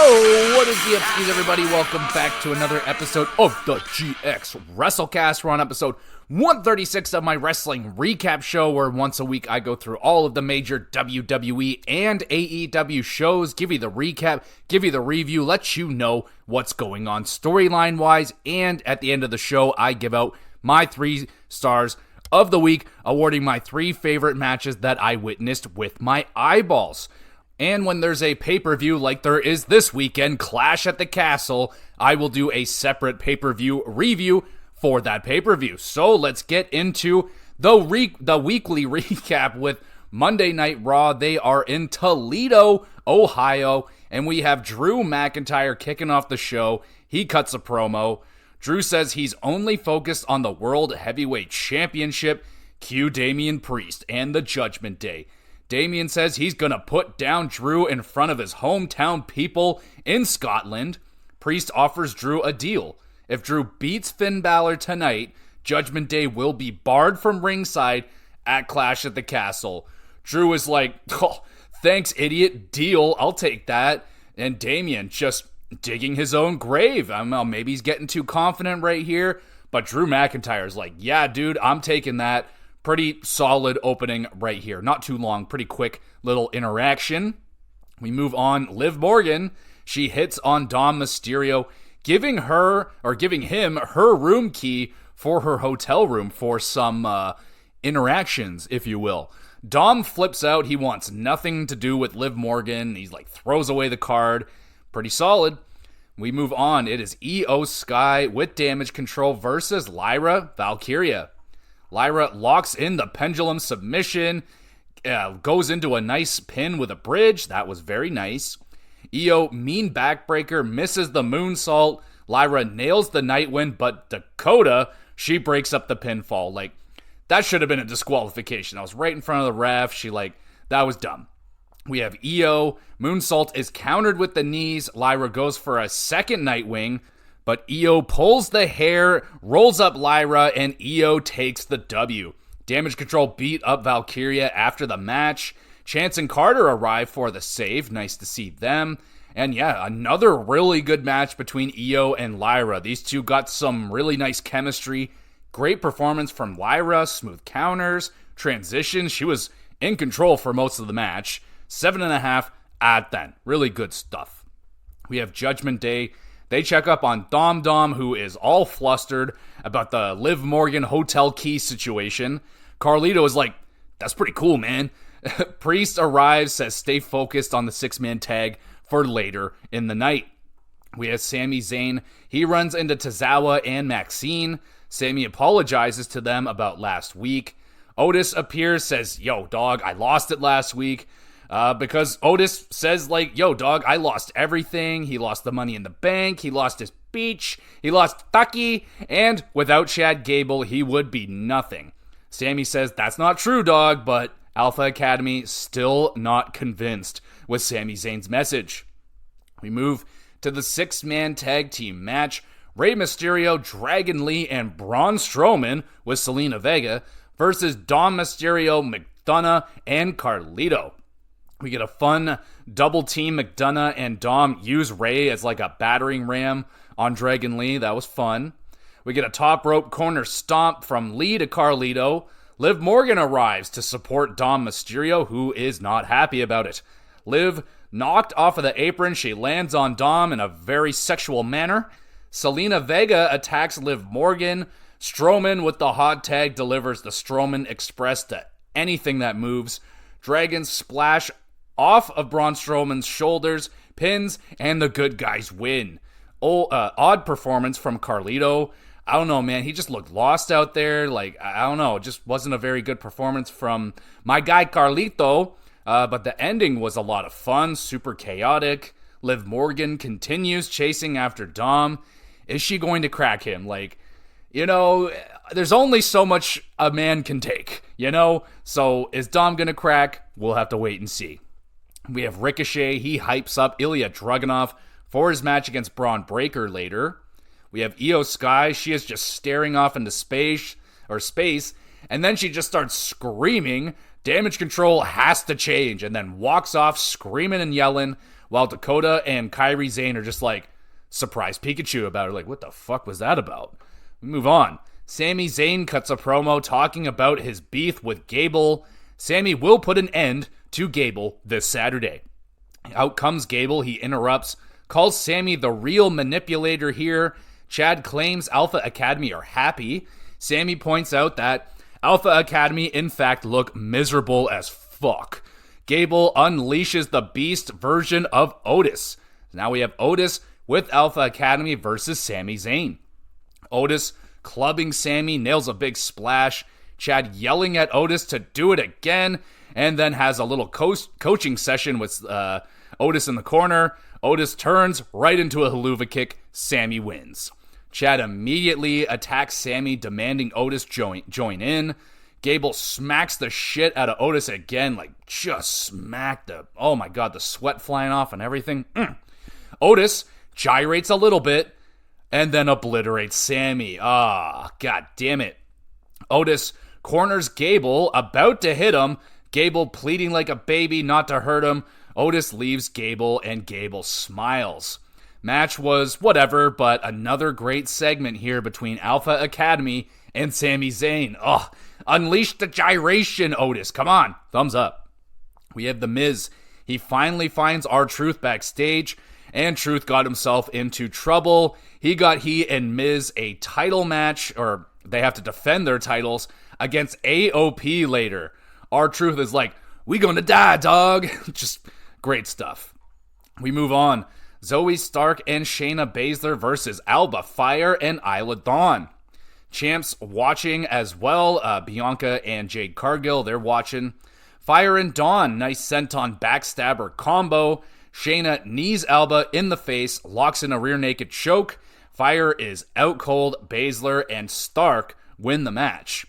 Yo, what is the Ep.skis, everybody? Welcome back to another episode of the GXWrestleCast. We're on episode 136 of my wrestling recap show, where once a week I go through all of the major WWE and AEW shows, give you the recap, give you the review, let you know what's going on storyline-wise, and at the end of the show, I give out my 3 stars of the week, awarding my 3 favorite matches that I witnessed with my eyeballs. And when there's a pay-per-view like there is this weekend, Clash at the Castle, I will do a separate pay-per-view review for that pay-per-view. So let's get into the weekly recap with Monday Night Raw. They are in Toledo, Ohio, and we have Drew McIntyre kicking off the show. He cuts a promo. Drew says he's only focused on the World Heavyweight Championship. Cue Damian Priest and the Judgment Day. Damian says he's going to put down Drew in front of his hometown people in Scotland. Priest offers Drew a deal. If Drew beats Finn Balor tonight, Judgment Day will be barred from ringside at Clash at the Castle. Drew is like, oh, thanks, idiot. Deal. I'll take that. And Damian just digging his own grave. I don't know, maybe he's getting too confident right here. But Drew McIntyre's like, yeah, dude, I'm taking that. Pretty solid opening right here. Not too long, pretty quick little interaction. We move on. Liv Morgan, she hits on Dom Mysterio, giving him her room key for her hotel room for some interactions, if you will. Dom flips out. He wants nothing to do with Liv Morgan. He's like, throws away the card. Pretty solid. We move on. It is Io Sky with Damage Control versus Lyra Valkyria. Lyra locks in the pendulum submission, goes into a nice pin with a bridge. That was very nice. Io, mean backbreaker, misses the moonsault. Lyra nails the Nightwind, but Dakota, she breaks up the pinfall. Like, that should have been a disqualification. I was right in front of the ref. That was dumb. We have Io. Moonsault is countered with the knees. Lyra goes for a second Nightwing, but Io pulls the hair, rolls up Lyra, and Io takes the W. Damage Control beat up Valkyria after the match. Chance and Carter arrive for the save. Nice to see them. And yeah, another really good match between Io and Lyra. These two got some really nice chemistry. Great performance from Lyra. Smooth counters, transitions. She was in control for most of the match. 7.5 out of 10. Really good stuff. We have Judgment Day. They check up on Dom, who is all flustered about the Liv Morgan hotel key situation. Carlito is like, that's pretty cool, man. Priest arrives, says stay focused on the 6-man tag for later in the night. We have Sami Zayn. He runs into Tozawa and Maxine. Sami apologizes to them about last week. Otis appears, says, yo, dog, I lost it last week. Because Otis says, like, yo, dog, I lost everything. He lost the Money in the Bank. He lost his beach. He lost Tucky. And without Chad Gable, he would be nothing. Sami says, that's not true, dog, but Alpha Academy still not convinced with Sami Zayn's message. We move to the 6-man tag team match. Rey Mysterio, Dragon Lee, and Braun Strowman with Selena Vega versus Dom Mysterio, McDonough, and Carlito. We get a fun double team. McDonough and Dom use Ray as like a battering ram on Dragon Lee. That was fun. We get a top rope corner stomp from Lee to Carlito. Liv Morgan arrives to support Dom Mysterio, who is not happy about it. Liv knocked off of the apron. She lands on Dom in a very sexual manner. Selena Vega attacks Liv Morgan. Strowman with the hot tag delivers the Strowman Express to anything that moves. Dragon splash off of Braun Strowman's shoulders, pins, and the good guys win. Odd performance from Carlito. I don't know, man. He just looked lost out there. Like, I don't know. It just wasn't a very good performance from my guy Carlito. But the ending was a lot of fun, super chaotic. Liv Morgan continues chasing after Dom. Is she going to crack him? Like, you know, there's only so much a man can take, you know? So is Dom going to crack? We'll have to wait and see. We have Ricochet. He hypes up Ilya Dragunov for his match against Braun Breaker later. We have Io Sky. She is just staring off into space, and then she just starts screaming. Damage control has to change, and then walks off screaming and yelling, while Dakota and Kairi Sane are just like, surprise Pikachu about it. Like, what the fuck was that about? We move on. Sami Zayn cuts a promo talking about his beef with Gable. Sami will put an end to Gable this Saturday. Out comes Gable. He interrupts, calls Sami the real manipulator here. Chad claims Alpha Academy are happy. Sami points out that Alpha Academy, in fact, look miserable as fuck. Gable unleashes the beast version of Otis. Now we have Otis with Alpha Academy versus Sami Zayn. Otis clubbing Sami, nails a big splash. Chad yelling at Otis to do it again, and then has a little coaching session with Otis in the corner. Otis turns right into a haluva kick. Sami wins. Chad immediately attacks Sami, demanding Otis join in. Gable smacks the shit out of Otis again, like just smacked oh my god, the sweat flying off and everything. Otis gyrates a little bit and then obliterates Sami. God damn it. Otis corners Gable, about to hit him. Gable pleading like a baby not to hurt him. Otis leaves Gable and Gable smiles. Match was whatever, but another great segment here between Alpha Academy and Sami Zayn. Unleash the gyration, Otis. Come on. Thumbs up. We have The Miz. He finally finds R-Truth backstage, and Truth got himself into trouble. He and Miz a title match, or they have to defend their titles against AOP later. R-Truth is like, we gonna die, dog. Just great stuff. We move on. Zoe Stark and Shayna Baszler versus Alba Fire and Isla Dawn. Champs watching as well. Bianca and Jade Cargill, they're watching. Fire and Dawn, nice senton backstabber combo. Shayna knees Alba in the face, locks in a rear naked choke. Fire is out cold. Baszler and Stark win the match.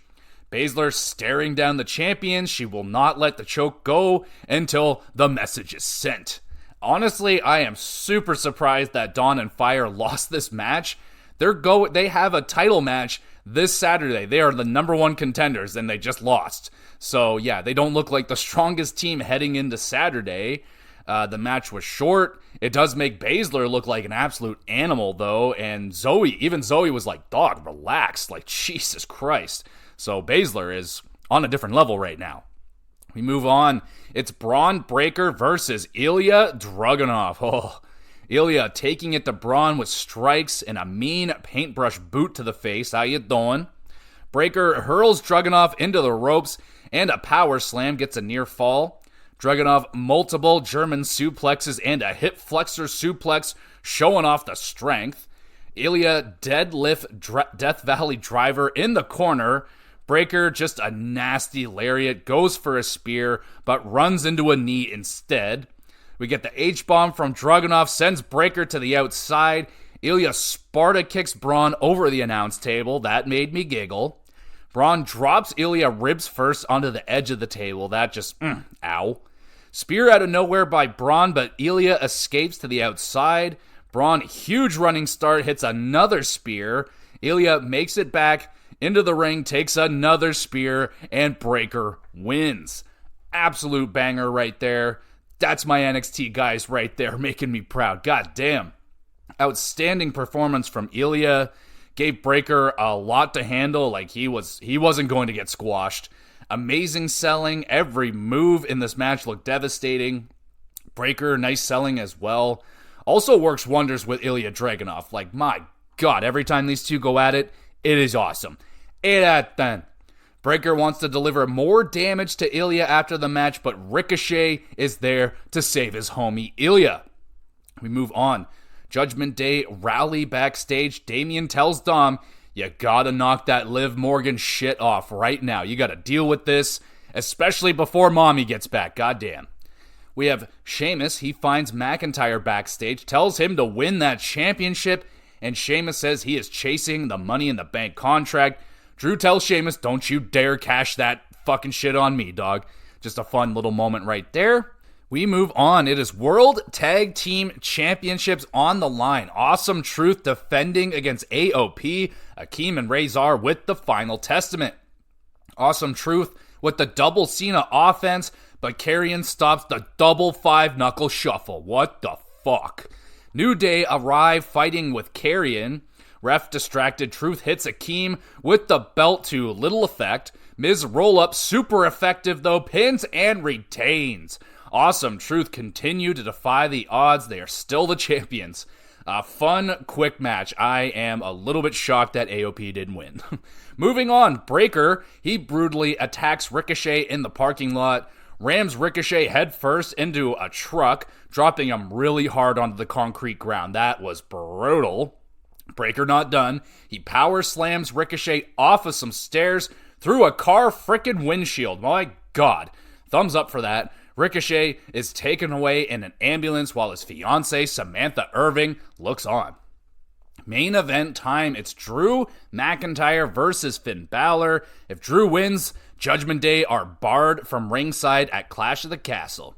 Baszler staring down the champion. She will not let the choke go until the message is sent. Honestly, I am super surprised that Dawn and Fire lost this match. They have a title match this Saturday. They are the number one contenders, and they just lost. So, yeah, they don't look like the strongest team heading into Saturday. The match was short. It does make Baszler look like an absolute animal, though, and even Zoe was like, dog, relax. Like, Jesus Christ. So, Baszler is on a different level right now. We move on. It's Braun Breaker versus Ilya Dragunov. Ilya taking it to Braun with strikes and a mean paintbrush boot to the face. How you doing? Breaker hurls Dragunov into the ropes, and a power slam gets a near fall. Dragunov multiple German suplexes and a hip flexor suplex, showing off the strength. Ilya deadlift Death Valley driver in the corner. Breaker, just a nasty lariat, goes for a spear, but runs into a knee instead. We get the H-bomb from Dragunov, sends Breaker to the outside. Ilya Sparta kicks Braun over the announce table. That made me giggle. Braun drops Ilya ribs first onto the edge of the table. That just, ow. Spear out of nowhere by Braun, but Ilya escapes to the outside. Braun, huge running start, hits another spear. Ilya makes it back into the ring, takes another spear, and Breaker wins. Absolute banger right there. That's my NXT guys right there, making me proud. God damn. Outstanding performance from Ilya. Gave Breaker a lot to handle, like he wasn't going to get squashed. Amazing selling. Every move in this match looked devastating. Breaker, nice selling as well. Also works wonders with Ilya Dragunov. Like, my God, every time these two go at it, it is awesome. 8 out of 10. Breaker wants to deliver more damage to Ilya after the match, but Ricochet is there to save his homie Ilya. We move on. Judgment Day rally backstage. Damian tells Dom, you gotta knock that Liv Morgan shit off right now. You gotta deal with this, especially before Mommy gets back. Goddamn. We have Sheamus. He finds McIntyre backstage, tells him to win that championship, and Sheamus says he is chasing the Money in the Bank contract. Drew tells Sheamus, don't you dare cash that fucking shit on me, dog. Just a fun little moment right there. We move on. It is World Tag Team Championships on the line. Awesome Truth defending against AOP. Akeem and Razor with the Final Testament. Awesome Truth with the double Cena offense, but Karrion stops the double 5-knuckle shuffle. What the fuck? New Day arrive fighting with Karrion. Ref distracted. Truth hits Akeem with the belt to little effect. Miz roll-up, super effective though, pins and retains. Awesome. Truth continue to defy the odds. They are still the champions. A fun, quick match. I am a little bit shocked that AOP didn't win. Moving on, Breakker, he brutally attacks Ricochet in the parking lot, rams Ricochet headfirst into a truck, dropping him really hard onto the concrete ground. That was brutal. Breakker not done. He power slams Ricochet off of some stairs through a car frickin' windshield. My God. Thumbs up for that. Ricochet is taken away in an ambulance while his fiancée, Samantha Irving, looks on. Main event time. It's Drew McIntyre versus Finn Balor. If Drew wins, Judgment Day are barred from ringside at Clash of the Castle.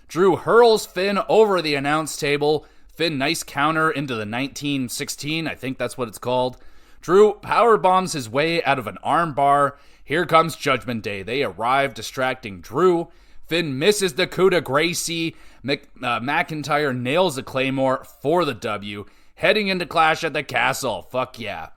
Drew hurls Finn over the announce table. Finn nice counter into the 1916, I think that's what it's called. Drew powerbombs his way out of an armbar. Here comes Judgment Day. They arrive distracting Drew. Finn misses the coup de Gracie. McIntyre nails a Claymore for the W. Heading into Clash at the Castle. Fuck yeah.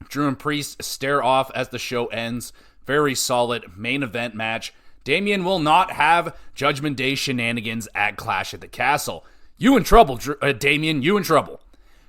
Drew and Priest stare off as the show ends. Very solid main event match. Damian will not have Judgment Day shenanigans at Clash at the Castle. You in trouble, Damian. You in trouble.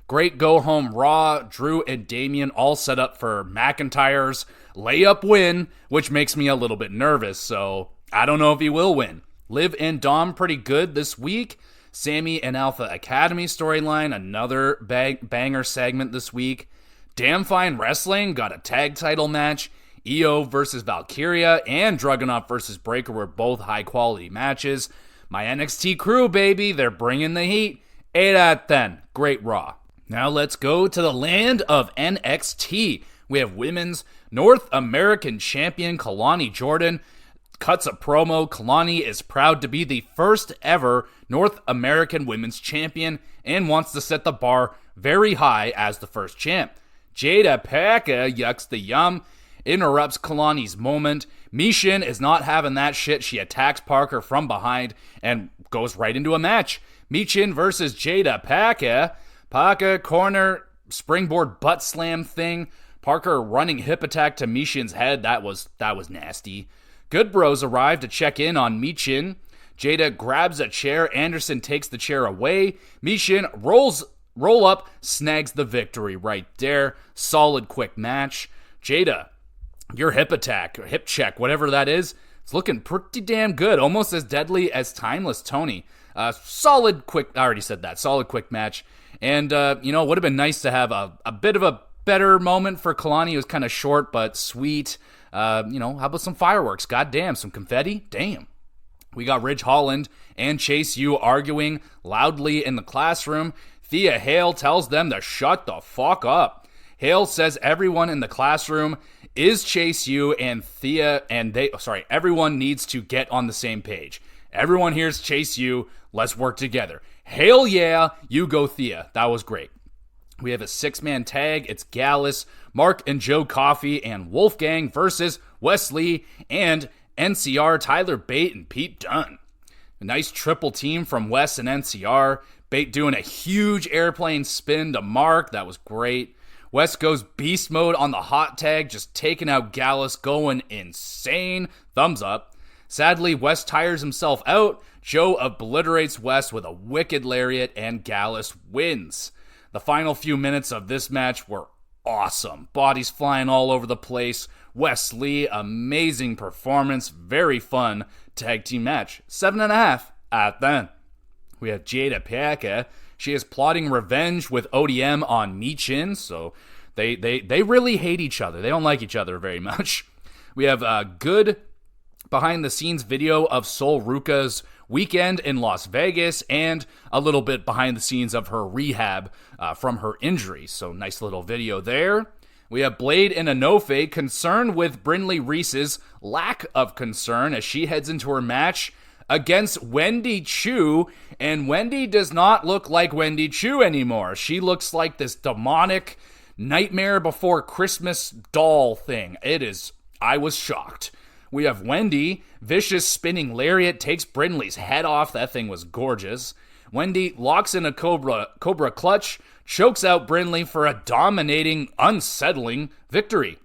Great go-home Raw. Drew and Damian all set up for McIntyre's layup win, which makes me a little bit nervous, so I don't know if he will win. Liv and Dom pretty good this week. Sammy and Alpha Academy storyline, another banger segment this week. Damn Fine Wrestling got a tag title match. EO versus Valkyria and Dragunov versus Breakker were both high-quality matches. My NXT crew, baby, they're bringing the heat. 8 out of 10. Great Raw. Now let's go to the land of NXT. We have Women's North American Champion Kalani Jordan cuts a promo. Kalani is proud to be the first ever North American Women's Champion and wants to set the bar very high as the first champ. Jada Paka yucks the yum, interrupts Kalani's moment. Michin is not having that shit. She attacks Parker from behind and goes right into a match. Michin versus Jada Paka. Paka corner springboard butt slam thing. Parker running hip attack to Michin's head. That was nasty. Good Bros arrive to check in on Michin. Jada grabs a chair. Anderson takes the chair away. Michin roll up, snags the victory right there. Solid quick match. Jada, your hip attack, or hip check, whatever that is, it's looking pretty damn good. Almost as deadly as Timeless Tony. Solid quick, I already said that. Solid quick match. And, would have been nice to have a bit of a better moment for Kalani. It was kind of short, but sweet. How about some fireworks? Goddamn, some confetti? Damn. We got Ridge Holland and Chase U arguing loudly in the classroom. Thea Hale tells them to shut the fuck up. Hale says everyone in the classroom is Chase U and Thea, everyone needs to get on the same page. Everyone here's Chase U. Let's work together. Hell yeah, you go Thea. That was great. We have a 6-man tag. It's Gallus, Mark and Joe Coffey, and Wolfgang versus Wesley and NCR, Tyler Bate, and Pete Dunne. A nice triple team from Wes and NCR. Bate doing a huge airplane spin to Mark. That was great. Wes goes beast mode on the hot tag, just taking out Gallus, going insane. Thumbs up. Sadly, Wes tires himself out. Joe obliterates Wes with a wicked lariat, and Gallus wins. The final few minutes of this match were awesome. Bodies flying all over the place. Wes Lee, amazing performance. Very fun tag team match. 7.5 out of 10. We have Jada Paka. She is plotting revenge with ODM on Michin, so they really hate each other. They don't like each other very much. We have a good behind-the-scenes video of Sol Ruka's weekend in Las Vegas and a little bit behind the scenes of her rehab from her injury. So nice little video there. We have Blade and Enofe concerned with Brindley Reese's lack of concern as she heads into her match against Wendy Chu, and Wendy does not look like Wendy Chu anymore. She looks like this demonic Nightmare Before Christmas doll thing. I was shocked. We have Wendy. Vicious spinning lariat takes Brindley's head off. That thing was gorgeous. Wendy locks in a Cobra clutch, chokes out Brindley for a dominating, unsettling victory.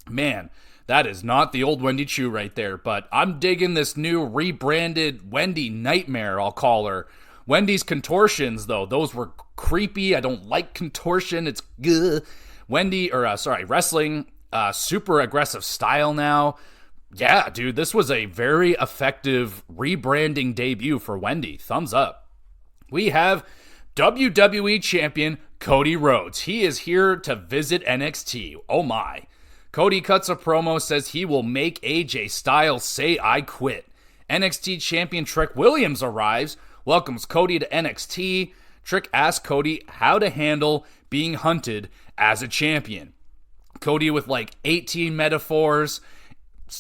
Man, that is not the old Wendy Chu right there, but I'm digging this new rebranded Wendy Nightmare, I'll call her. Wendy's contortions, though, those were creepy. I don't like contortion. It's good. Wrestling, super aggressive style now. Yeah, dude, this was a very effective rebranding debut for Wendy. Thumbs up. We have WWE Champion Cody Rhodes. He is here to visit NXT. Oh my. Cody cuts a promo, says he will make AJ Styles say I quit. NXT Champion Trick Williams arrives, welcomes Cody to NXT. Trick asks Cody how to handle being hunted as a champion. Cody with like 18 metaphors.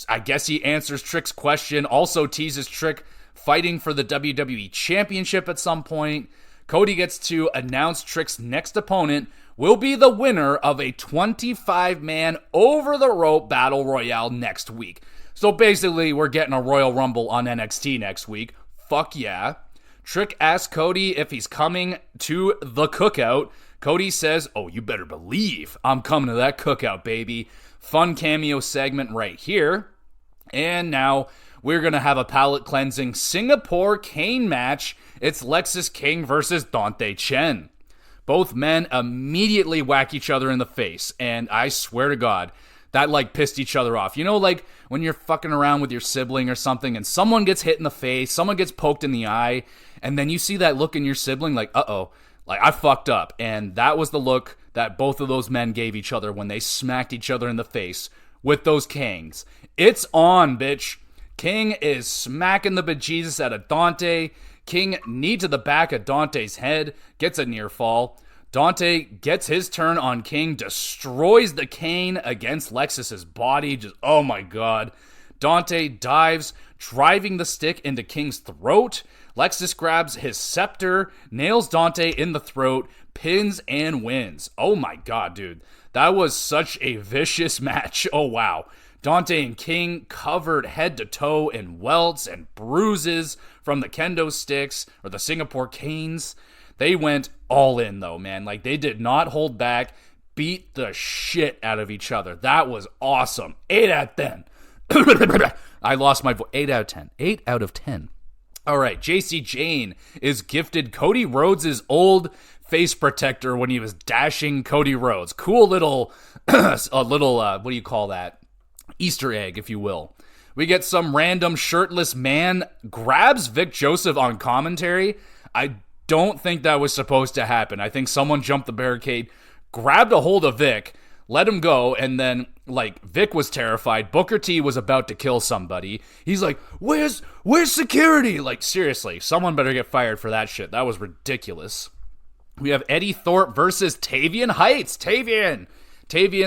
I guess he answers Trick's question. Also teases Trick fighting for the WWE Championship at some point. Cody gets to announce Trick's next opponent will be the winner of a 25-man over-the-rope battle royale next week. So basically, we're getting a Royal Rumble on NXT next week. Fuck yeah. Trick asks Cody if he's coming to the cookout. Cody says, oh, you better believe I'm coming to that cookout, baby. Fun cameo segment right here. And now we're going to have a palate-cleansing Singapore Kane match. It's Lexis King versus Dante Chen. Both men immediately whack each other in the face, and I swear to God, that like pissed each other off. You know, like when you're fucking around with your sibling or something, and someone gets hit in the face, someone gets poked in the eye, and then you see that look in your sibling like, uh-oh, like I fucked up. And that was the look that both of those men gave each other when they smacked each other in the face with those Kangs. It's on, bitch. King is smacking the bejesus out of Dante. King knee to the back of Dante's head, gets a near fall. Dante gets his turn on King, destroys the cane against Lexis's body. Just, oh my God. Dante dives, driving the stick into King's throat. Lexis grabs his scepter, nails Dante in the throat, pins and wins. Oh my God, dude. That was such a vicious match. Oh wow. Dante and King covered head to toe in welts and bruises from the kendo sticks or the Singapore canes. They went all in though, man. Like they did not hold back, beat the shit out of each other. That was awesome. 8 out of 10. I lost my voice. 8 out of 10. 8 out of 10. All right, JC Jane is gifted Cody Rhodes' old face protector when he was dashing Cody Rhodes. Cool little, what do you call that? Easter egg, if you will. We get some random shirtless man grabs Vic Joseph on commentary. I don't think that was supposed to happen. I think someone jumped the barricade, grabbed a hold of Vic, let him go, and then, like, Vic was terrified. Booker T was about to kill somebody. He's like, where's security? Like, seriously, someone better get fired for that shit. That was ridiculous. We have Eddie Thorpe versus Tavian Heights. Tavian,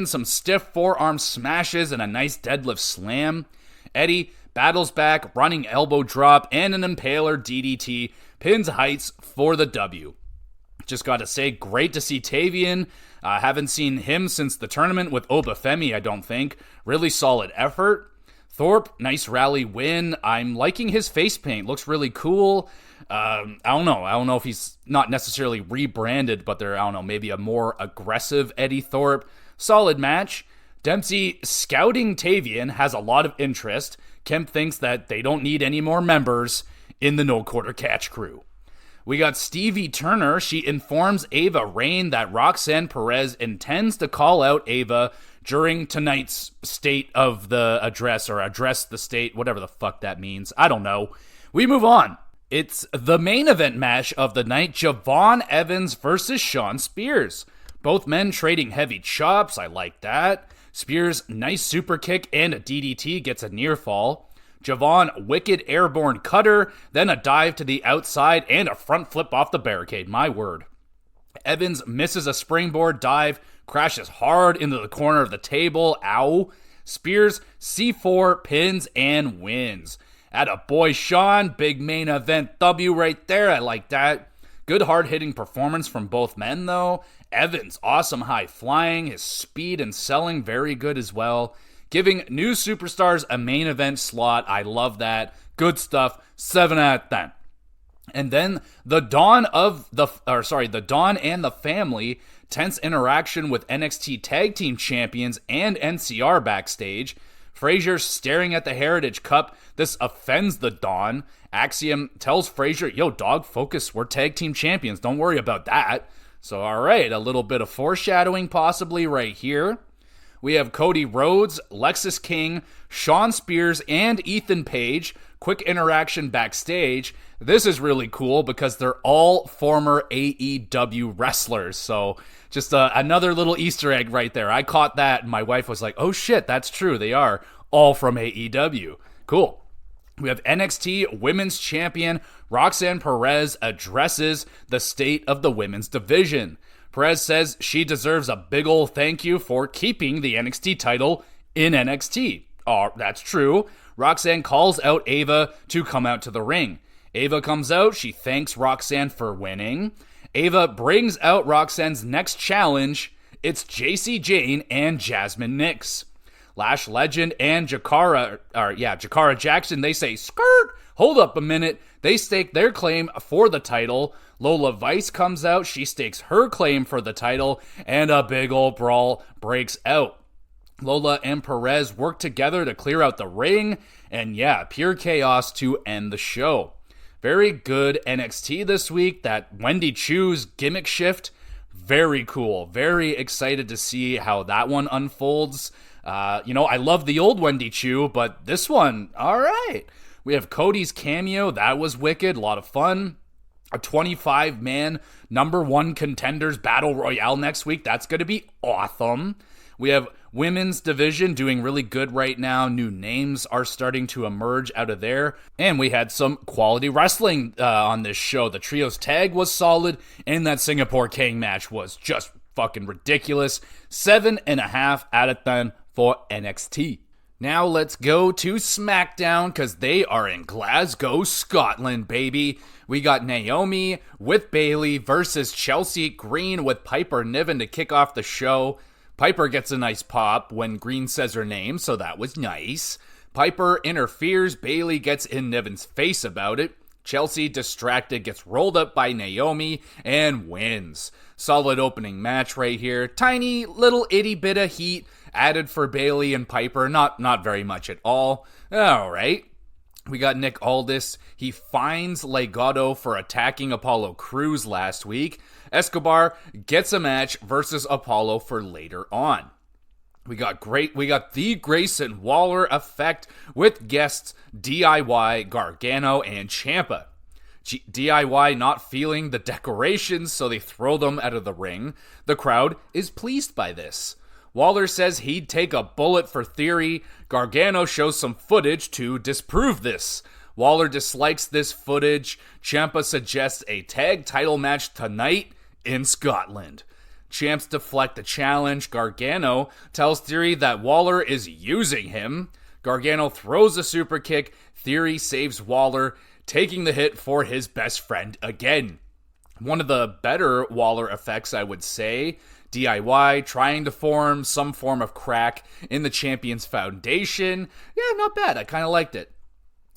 some stiff forearm smashes and a nice deadlift slam. Eddie battles back, running elbow drop, and an impaler DDT, pins Heights for the W. Just got to say, great to see Tavian. Haven't seen him since the tournament with Obafemi, I don't think. Really solid effort. Thorpe, nice rally win. I'm liking his face paint. Looks really cool. I don't know if he's not necessarily rebranded, but they're, maybe a more aggressive Eddie Thorpe. Solid match. Dempsey scouting Tavian has a lot of interest. Kemp thinks that they don't need any more members in the No Quarter Catch crew. We got Stevie Turner. She informs Ava Rain that Roxanne Perez intends to call out Ava during tonight's state of the address, or address the state, whatever the fuck that means. I don't know. We move on. It's the main event match of the night, Javon Evans versus Shawn Spears. Both men trading heavy chops. I like that. Spears, nice super kick and a DDT, gets a near fall. Javon, wicked airborne cutter, then a dive to the outside and a front flip off the barricade. My word. Evans misses a springboard dive, crashes hard into the corner of the table. Ow. Spears, C4, pins, and wins. Atta boy Shawn, big main event W right there. I like that. Good hard-hitting performance from both men, though. Evans, awesome high flying. His speed and selling, very good as well. giving new superstars a main event slot. I love that. Good stuff. 7 out of 10. And then the Dawn and the Family tense interaction with NXT Tag Team Champions and NCR backstage. Frazier staring at the Heritage Cup. This offends the Dawn. Axiom tells Frazier, yo, dog, focus. We're Tag Team Champions. Don't worry about that. So, all right, a little bit of foreshadowing possibly right here. We have Cody Rhodes, Lexis King, Shawn Spears, and Ethan Page. Quick interaction backstage. This is really cool because they're all former AEW wrestlers. So just another little Easter egg right there. I caught that and my wife was like, oh shit, that's true. They are all from AEW. Cool. We have NXT Women's Champion Roxanne Perez addresses the state of the women's division. Perez says she deserves a big ol' thank you for keeping the NXT title in NXT. Oh, that's true. Roxanne calls out Ava to come out to the ring. Ava comes out. She thanks Roxanne for winning. Ava brings out Roxanne's next challenge. It's JC Jane and Jasmine Nix. Lash Legend and Jakara Jackson, they say, skirt, hold up a minute. They stake their claim for the title. Lola Vice comes out. She stakes her claim for the title, and a big old brawl breaks out. Lola and Perez work together to clear out the ring, and pure chaos to end the show. Very good NXT this week. That Wendy Chu's gimmick shift, very cool. Very excited to see how that one unfolds. I love the old Wendy Chu, but this one, all right. We have Cody's cameo. That was wicked. A lot of fun. A 25-man number one contenders battle royale next week. That's going to be awesome. We have women's division doing really good right now. New names are starting to emerge out of there. And we had some quality wrestling on this show. The trios tag was solid, and that Singapore King match was just fucking ridiculous. 7.5 out of 10 for NXT. Now let's go to SmackDown because they are in Glasgow, Scotland, baby. We got Naomi with Bayley versus Chelsea Green with Piper Niven to kick off the show. Piper gets a nice pop when Green says her name, so that was nice. Piper interferes. Bayley gets in Niven's face about it. Chelsea, distracted, gets rolled up by Naomi and wins. Solid opening match right here. Tiny little itty bit of heat added for Bayley and Piper. Not very much at all. All right. We got Nick Aldis. He fines Legado for attacking Apollo Crews last week. Escobar gets a match versus Apollo for later on. We got the Grayson Waller effect with guests DIY, Gargano, and Ciampa. DIY not feeling the decorations, so they throw them out of the ring. The crowd is pleased by this. Waller says he'd take a bullet for Theory. Gargano shows some footage to disprove this. Waller dislikes this footage. Ciampa suggests a tag title match tonight in Scotland. Champs deflect the challenge. Gargano tells Theory that Waller is using him. Gargano throws a super kick. Theory saves Waller, taking the hit for his best friend again. One of the better Waller effects, I would say. DIY trying to form some form of crack in the Champion's foundation. Yeah, not bad. I kind of liked it.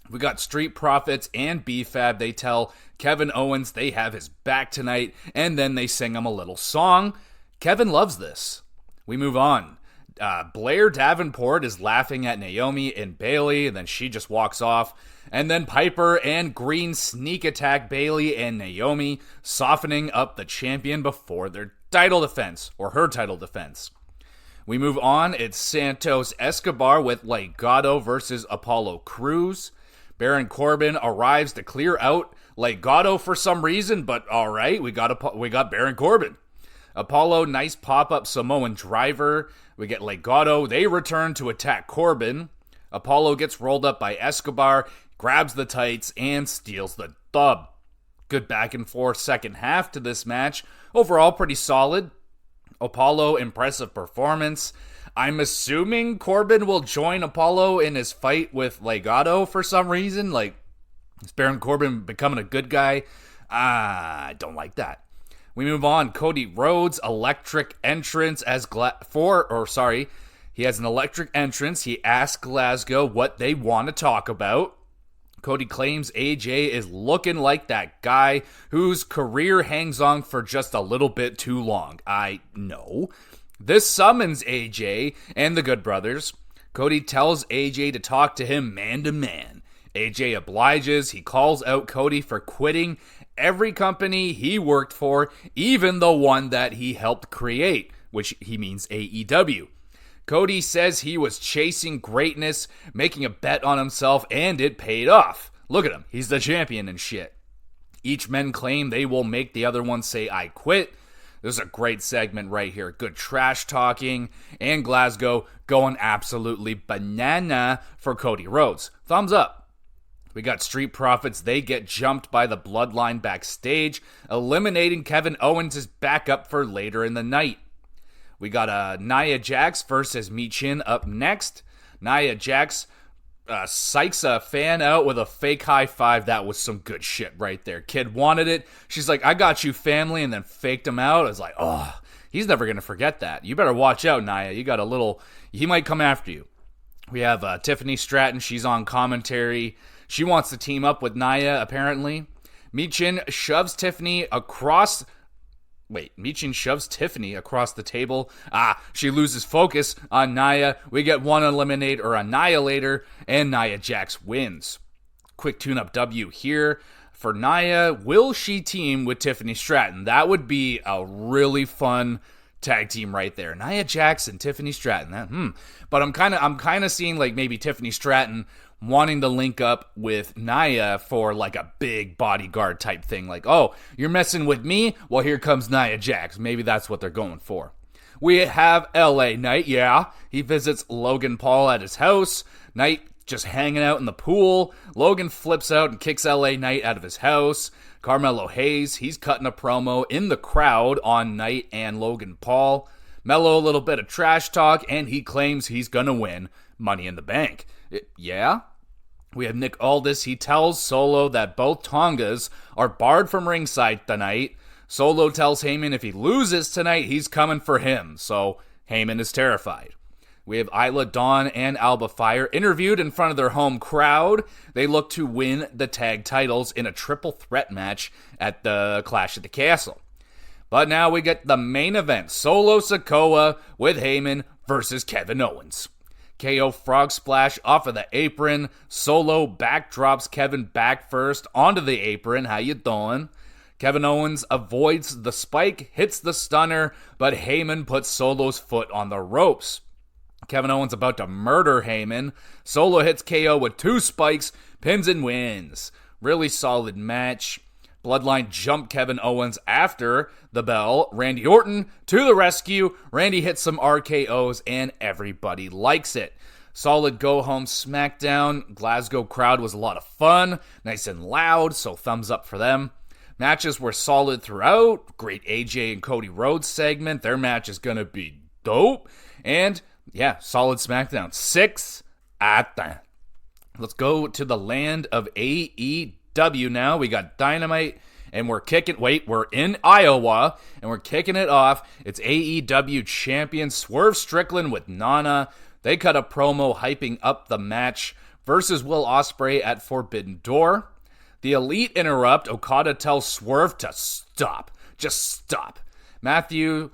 We got Street Profits and B-Fab. They tell Kevin Owens they have his back tonight, and then they sing him a little song. Kevin loves this. We move on. Blair Davenport is laughing at Naomi and Bayley, and then she just walks off. And then Piper and Green sneak attack Bayley and Naomi, softening up the champion before their title defense, or her title defense. We move on. It's Santos Escobar with Legado versus Apollo Crews. Baron Corbin arrives to clear out Legado for some reason, but all right, we got Baron Corbin. Apollo, nice pop-up Samoan driver. We get Legado. They return to attack Corbin. Apollo gets rolled up by Escobar, grabs the tights, and steals the dub. Good back and forth second half to this match. Overall, pretty solid. Apollo, impressive performance. I'm assuming Corbin will join Apollo in his fight with Legado for some reason. Is Baron Corbin becoming a good guy? I don't like that. We move on. Cody Rhodes, electric entrance as He has an electric entrance. He asks Glasgow what they want to talk about. Cody claims AJ is looking like that guy whose career hangs on for just a little bit too long. I know. This summons AJ and the Good Brothers. Cody tells AJ to talk to him man to man. AJ obliges. He calls out Cody for quitting every company he worked for, even the one that he helped create, which he means AEW. Cody says he was chasing greatness, making a bet on himself, and it paid off. Look at him. He's the champion and shit. Each men claim they will make the other one say, I quit. This is a great segment right here. Good trash talking, and Glasgow going absolutely banana for Cody Rhodes. Thumbs up. We got Street Profits. They get jumped by the Bloodline backstage, eliminating Kevin Owens' backup for later in the night. We got Nia Jax versus Michin up next. Nia Jax psychs a fan out with a fake high five. That was some good shit right there. Kid wanted it. She's like, I got you, family, and then faked him out. I was like, oh, he's never going to forget that. You better watch out, Nia. You got a little, he might come after you. We have Tiffany Stratton. She's on commentary. She wants to team up with Nia, apparently. Michin shoves Tiffany across the table. She loses focus on Nia. We get one annihilator, and Nia Jax wins. Quick tune-up W here for Nia. Will she team with Tiffany Stratton? That would be a really fun tag team right there. Nia Jax and Tiffany Stratton. But I'm kind of seeing like maybe Tiffany Stratton wanting to link up with Nia for like a big bodyguard type thing. Like, oh, you're messing with me? Well, here comes Nia Jax. Maybe that's what they're going for. We have LA Knight. Yeah, he visits Logan Paul at his house. Knight just hanging out in the pool. Logan flips out and kicks LA Knight out of his house. Carmelo Hayes, he's cutting a promo in the crowd on Knight and Logan Paul. Mello a little bit of trash talk, and he claims he's gonna win Money in the Bank. Yeah? We have Nick Aldis. He tells Solo that both Tongas are barred from ringside tonight. Solo tells Heyman if he loses tonight, he's coming for him. So Heyman is terrified. We have Isla Dawn and Alba Fire interviewed in front of their home crowd. They look to win the tag titles in a triple threat match at the Clash at the Castle. But now we get the main event. Solo Sikoa with Heyman versus Kevin Owens. KO frog splash off of the apron. Solo backdrops Kevin back first onto the apron. How you doing? Kevin Owens avoids the spike, hits the stunner, but Heyman puts Solo's foot on the ropes. Kevin Owens about to murder Heyman. Solo hits KO with 2 spikes, pins and wins. Really solid match. Bloodline jump Kevin Owens after the bell. Randy Orton to the rescue. Randy hits some RKOs and everybody likes it. Solid go-home SmackDown. Glasgow crowd was a lot of fun. Nice and loud, so thumbs up for them. Matches were solid throughout. Great AJ and Cody Rhodes segment. Their match is going to be dope. And, yeah, solid SmackDown. 6 at that. Let's go to the land of AEW now. We got Dynamite, and we're in Iowa, and we're kicking it off. It's AEW champion Swerve Strickland with Nana. They cut a promo hyping up the match versus Will Ospreay at Forbidden Door. The Elite interrupt. Okada tells Swerve to stop. Just stop. Matthew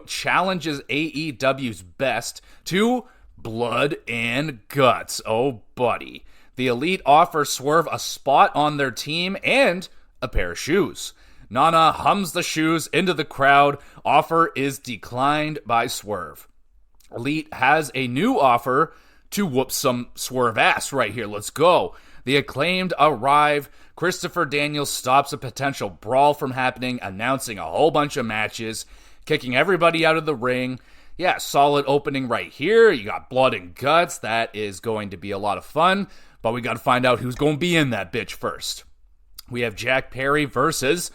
challenges AEW's best to blood and guts. Oh, buddy. The Elite offer Swerve a spot on their team and a pair of shoes. Nana hums the shoes into the crowd. Offer is declined by Swerve. Elite has a new offer to whoop some Swerve ass right here. Let's go. The Acclaimed arrive. Christopher Daniels stops a potential brawl from happening, announcing a whole bunch of matches, kicking everybody out of the ring. Yeah, solid opening right here. You got blood and guts. That is going to be a lot of fun. But we got to find out who's going to be in that bitch first. We have Jack Perry versus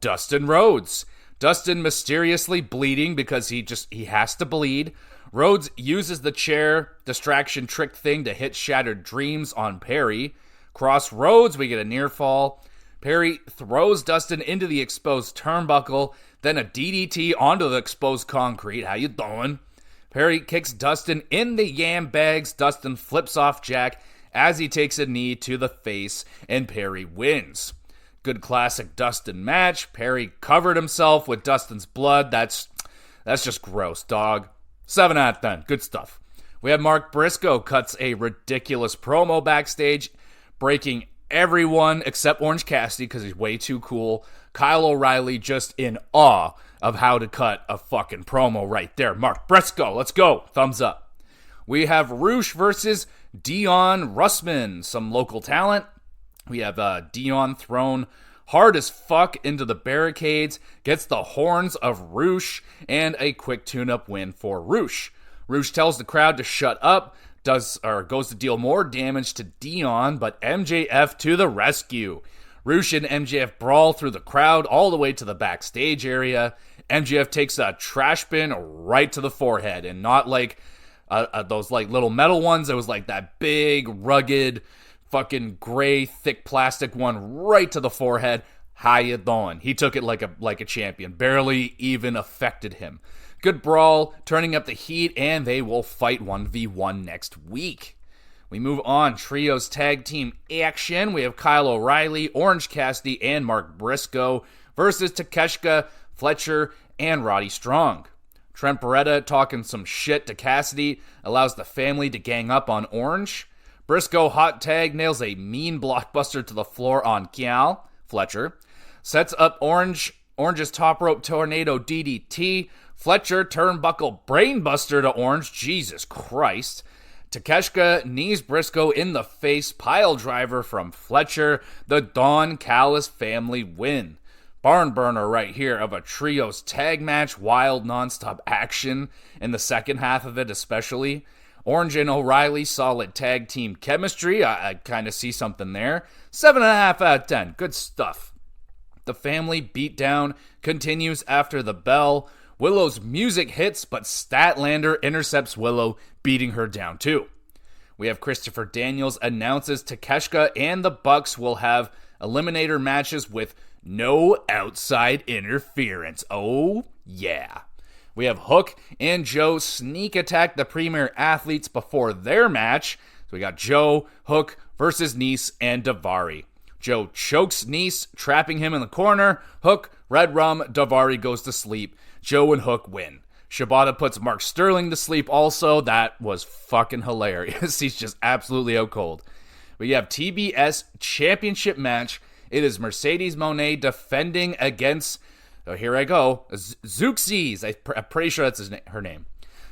Dustin Rhodes. Dustin mysteriously bleeding because he has to bleed. Rhodes uses the chair distraction trick thing to hit Shattered Dreams on Perry. Cross Rhodes, we get a near fall. Perry throws Dustin into the exposed turnbuckle, then a DDT onto the exposed concrete. How you doing? Perry kicks Dustin in the yam bags. Dustin flips off Jack as he takes a knee to the face, and Perry wins. Good classic Dustin match. Perry covered himself with Dustin's blood. That's just gross, dog. 7 out of 10. Good stuff. We have Mark Briscoe cuts a ridiculous promo backstage, breaking everyone except Orange Cassidy because he's way too cool. Kyle O'Reilly just in awe of how to cut a fucking promo right there. Mark Briscoe, let's go. Thumbs up. We have Roosh versus Dion Russman, some local talent. We have Dion thrown hard as fuck into the barricades, gets the horns of Roosh, and a quick tune-up win for Roosh. Roosh tells the crowd to shut up, goes to deal more damage to Dion, but MJF to the rescue. Roosh and MJF brawl through the crowd all the way to the backstage area. MJF takes a trash bin right to the forehead, and not like those like little metal ones. It was like that big, rugged, fucking gray, thick plastic one right to the forehead. How you doing? He took it like a champion. Barely even affected him. Good brawl, turning up the heat, and they will fight 1v1 next week. We move on. Trios tag team action. We have Kyle O'Reilly, Orange Cassidy, and Mark Briscoe versus Takeshita, Fletcher, and Roddy Strong. Trent Beretta talking some shit to Cassidy allows the family to gang up on Orange. Briscoe hot tag nails a mean blockbuster to the floor on Kial, Fletcher. Sets up Orange's top rope tornado DDT. Fletcher turnbuckle brainbuster to Orange. Jesus Christ. Takeshita knees Briscoe in the face. Pile driver from Fletcher. The Don Callis family win. Barn burner right here of a trios tag match. Wild nonstop action in the second half of it especially. Orange and O'Reilly, solid tag team chemistry. I kind of see something there. 7.5 out of 10. Good stuff. The family beatdown continues after the bell. Willow's music hits, but Statlander intercepts Willow, beating her down too. We have Christopher Daniels announces Takeshita and the Bucks will have eliminator matches with no outside interference. Oh, yeah. We have Hook and Joe sneak attack the Premier athletes before their match. So we got Joe, Hook versus Nice and Daivari. Joe chokes Nice, trapping him in the corner. Hook, red rum, Daivari goes to sleep. Joe and Hook win. Shibata puts Mark Sterling to sleep also. That was fucking hilarious. He's just absolutely out cold. We have TBS championship match. It is Mercedes Moné defending against, oh, here I go, Zeuxis. I'm pretty sure that's her name.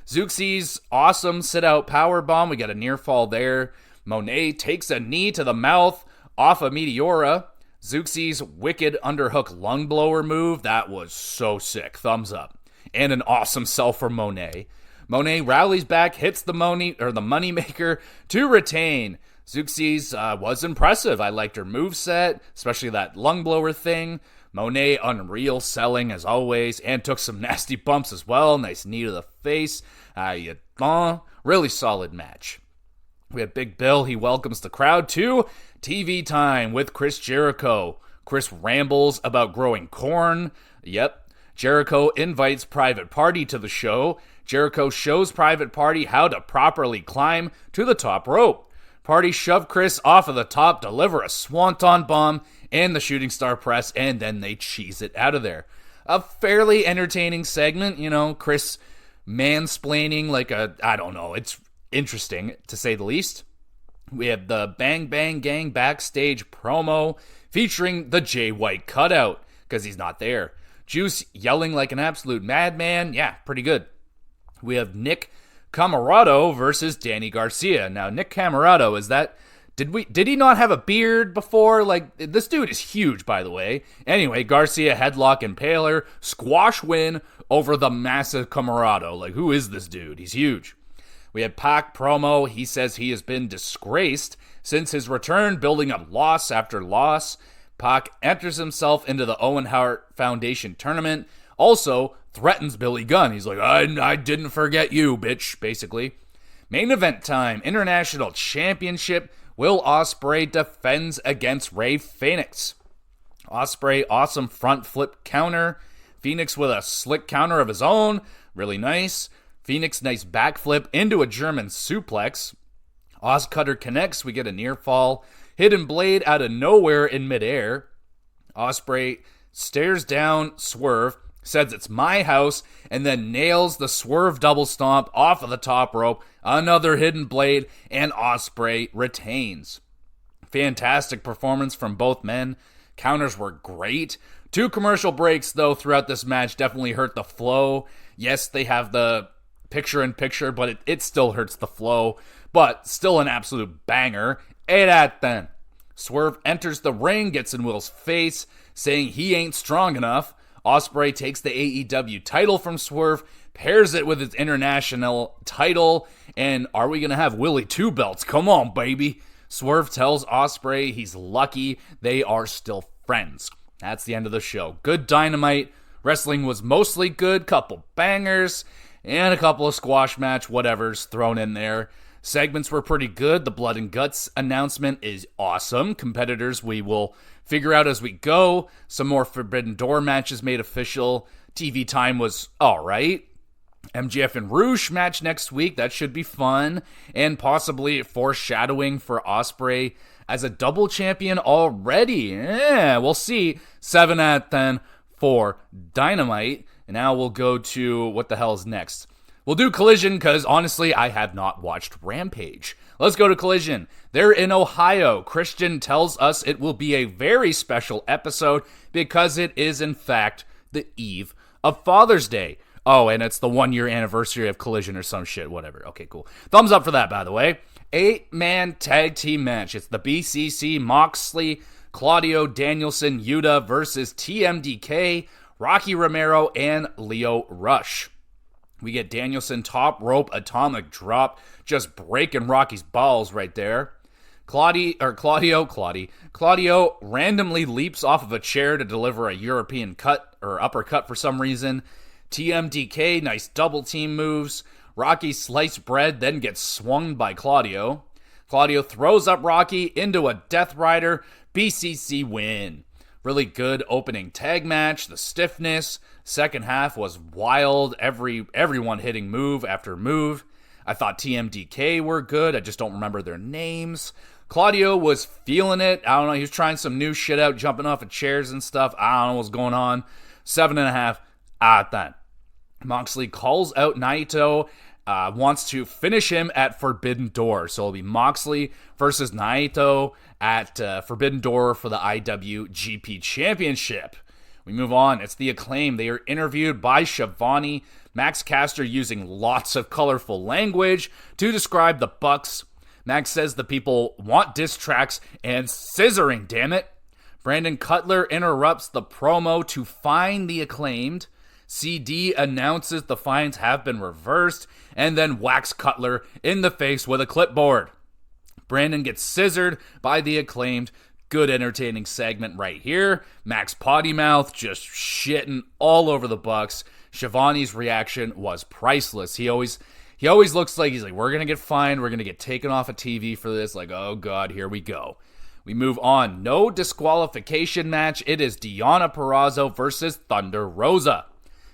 Zeuxis, awesome sit-out powerbomb. We got a near fall there. Moné takes a knee to the mouth off a Meteora. Zeuxis' wicked underhook lung blower move. That was so sick. Thumbs up. And an awesome sell for Moné. Moné rallies back, hits the moneymaker to retain. Zeuxis was impressive. I liked her moveset, especially that lung blower thing. Moné unreal selling as always, and took some nasty bumps as well. Nice knee to the face. Really solid match. We have Big Bill. He welcomes the crowd to TV time with Chris Jericho. Chris rambles about growing corn. Yep. Jericho invites Private Party to the show. Jericho shows Private Party how to properly climb to the top rope. Party shove Chris off of the top, deliver a swanton bomb and the shooting star press, and then they cheese it out of there. A fairly entertaining segment, Chris mansplaining like I don't know, it's interesting to say the least. We have the Bang Bang Gang backstage promo featuring the Jay White cutout, because he's not there. Juice yelling like an absolute madman. Yeah, pretty good. We have Nick Camarado versus Danny Garcia. Now, Nick Camarado, did he not have a beard before? Like, this dude is huge, by the way. Anyway, Garcia headlock impaler, squash win over the massive Camarado. Like, who is this dude? He's huge. We had Pac promo. He says he has been disgraced since his return, building up loss after loss. Pac enters himself into the Owen Hart Foundation tournament. Also, threatens Billy Gunn. He's like, I didn't forget you, bitch, basically. Main event time. International Championship. Will Ospreay defends against Rey Fenix. Ospreay, awesome front flip counter. Phoenix with a slick counter of his own. Really nice. Phoenix, nice backflip into a German suplex. Oscutter connects, we get a near fall. Hidden blade out of nowhere in midair. Ospreay stares down Swerve, says it's my house, and then nails the Swerve double stomp off of the top rope. Another hidden blade, and Ospreay retains. Fantastic performance from both men. Counters were great. 2 commercial breaks, though, throughout this match definitely hurt the flow. Yes, they have the picture-in-picture, but it still hurts the flow. But still an absolute banger. 8 out of 10. Swerve enters the ring, gets in Will's face, saying he ain't strong enough. Ospreay takes the AEW title from Swerve, pairs it with his international title, and are we going to have Willy 2 belts? Come on, baby. Swerve tells Ospreay he's lucky they are still friends. That's the end of the show. Good Dynamite. Wrestling was mostly good, couple bangers, and a couple of squash match whatevers thrown in there. Segments were pretty good. The Blood and Guts announcement is awesome. Competitors we will figure out as we go. Some more Forbidden Door matches made official. TV time was alright. MJF and Roosh match next week. That should be fun. And possibly foreshadowing for Ospreay as a double champion already. We'll see. 7 out of 10 for Dynamite. And now we'll go to what the hell is next. We'll do Collision because, honestly, I have not watched Rampage. Let's go to Collision. They're in Ohio. Christian tells us it will be a very special episode because it is, in fact, the eve of Father's Day. Oh, and it's the 1-year anniversary of Collision or some shit, whatever. Okay, cool. Thumbs up for that, by the way. 8-man tag team match. It's the BCC, Moxley, Claudio, Danielson, Yuta versus TMDK, Rocky Romero, and Lio Rush. We get Danielson top rope atomic drop, just breaking Rocky's balls right there. Claudio randomly leaps off of a chair to deliver a European cut or uppercut for some reason. TMDK, nice double team moves. Rocky sliced bread, then gets swung by Claudio. Claudio throws up Rocky into a Death Rider. BCC win. Really good opening tag match. The stiffness. Second half was wild. Everyone hitting move after move. I thought TMDK were good. I just don't remember their names. Claudio was feeling it. I don't know. He was trying some new shit out, jumping off of chairs and stuff. I don't know what's going on. 7.5 out of 10. Moxley calls out Naito. Wants to finish him at Forbidden Door. So it'll be Moxley versus Naito at Forbidden Door for the IWGP Championship. We move on. It's the Acclaim. They are interviewed by Shivani. Max Caster using lots of colorful language to describe the Bucks. Max says the people want diss tracks and scissoring, damn it. Brandon Cutler interrupts the promo to fine the Acclaimed. CD announces the fines have been reversed and then whacks Cutler in the face with a clipboard. Brandon gets scissored by the Acclaimed. Good entertaining segment right here. Max potty mouth just shitting all over the Bucks. Shivani's reaction was priceless. He always looks like he's like, we're going to get fined. We're going to get taken off of TV for this. Like, oh God, here we go. We move on. No disqualification match. It is Deonna Purrazzo versus Thunder Rosa.